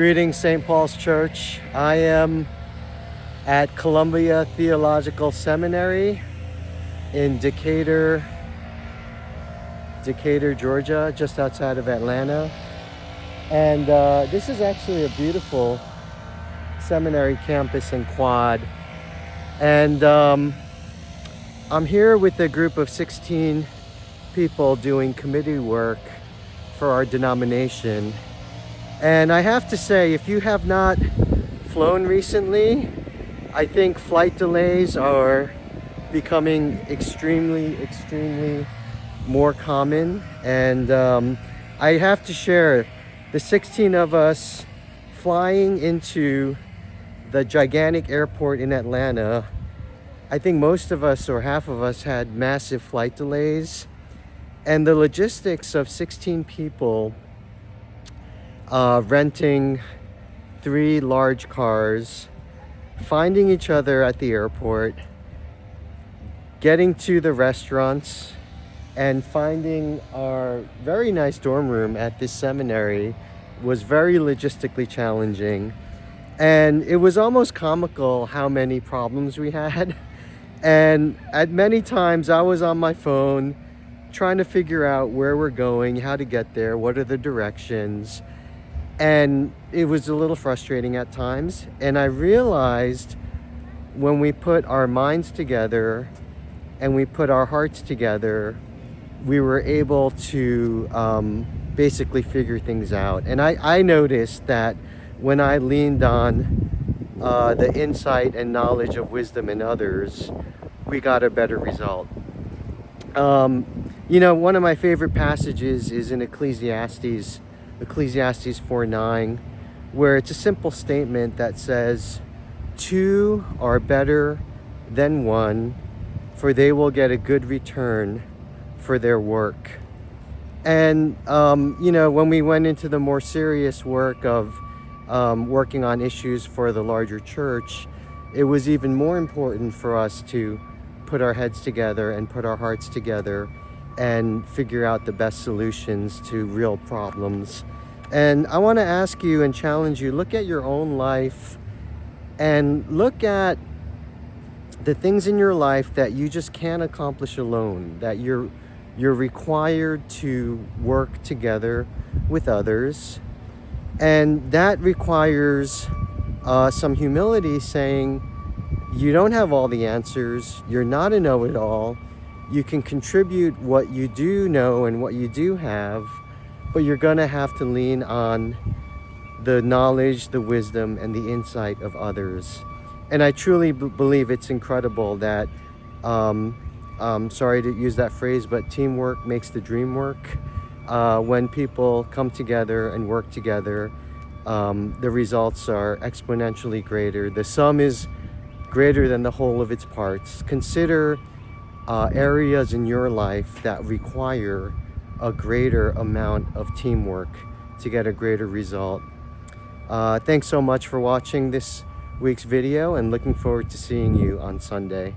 Greetings, St. Paul's Church. I am at Columbia Theological Seminary in Decatur, Georgia, just outside of Atlanta. And this is actually a beautiful seminary campus and quad. And I'm here with a group of 16 people doing committee work for our denomination. And I have to say, if you have not flown recently, I think flight delays are becoming extremely more common. And I have to share, the 16 of us flying into the gigantic airport in Atlanta, I think most of us or half of us had massive flight delays. And the logistics of 16 people renting 3 large cars, finding each other at the airport, getting to the restaurants, and finding our very nice dorm room at this seminary was very logistically challenging. And it was almost comical how many problems we had. And at many times I was on my phone trying to figure out where we're going, how to get there, what are the directions. And it was a little frustrating at times. And I realized when we put our minds together and we put our hearts together, we were able to basically figure things out. And I noticed that when I leaned on the insight and knowledge of wisdom in others, we got a better result. One of my favorite passages is in Ecclesiastes 4:9, where it's a simple statement that says, 2 are better than 1, for they will get a good return for their work. And, when we went into the more serious work of working on issues for the larger church, it was even more important for us to put our heads together and put our hearts together and figure out the best solutions to real problems. And I want to ask you and challenge you, look at your own life and look at the things in your life that you just can't accomplish alone, that you're required to work together with others. And that requires some humility, saying you don't have all the answers, you're not a know-it-all, you can contribute what you do know and what you do have, but you're gonna have to lean on the knowledge, the wisdom, and the insight of others. And I truly believe it's incredible that, sorry to use that phrase, but teamwork makes the dream work. When people come together and work together, the results are exponentially greater. The sum is greater than the whole of its parts. Consider areas in your life that require a greater amount of teamwork to get a greater result. Thanks so much for watching this week's video, and looking forward to seeing you on Sunday.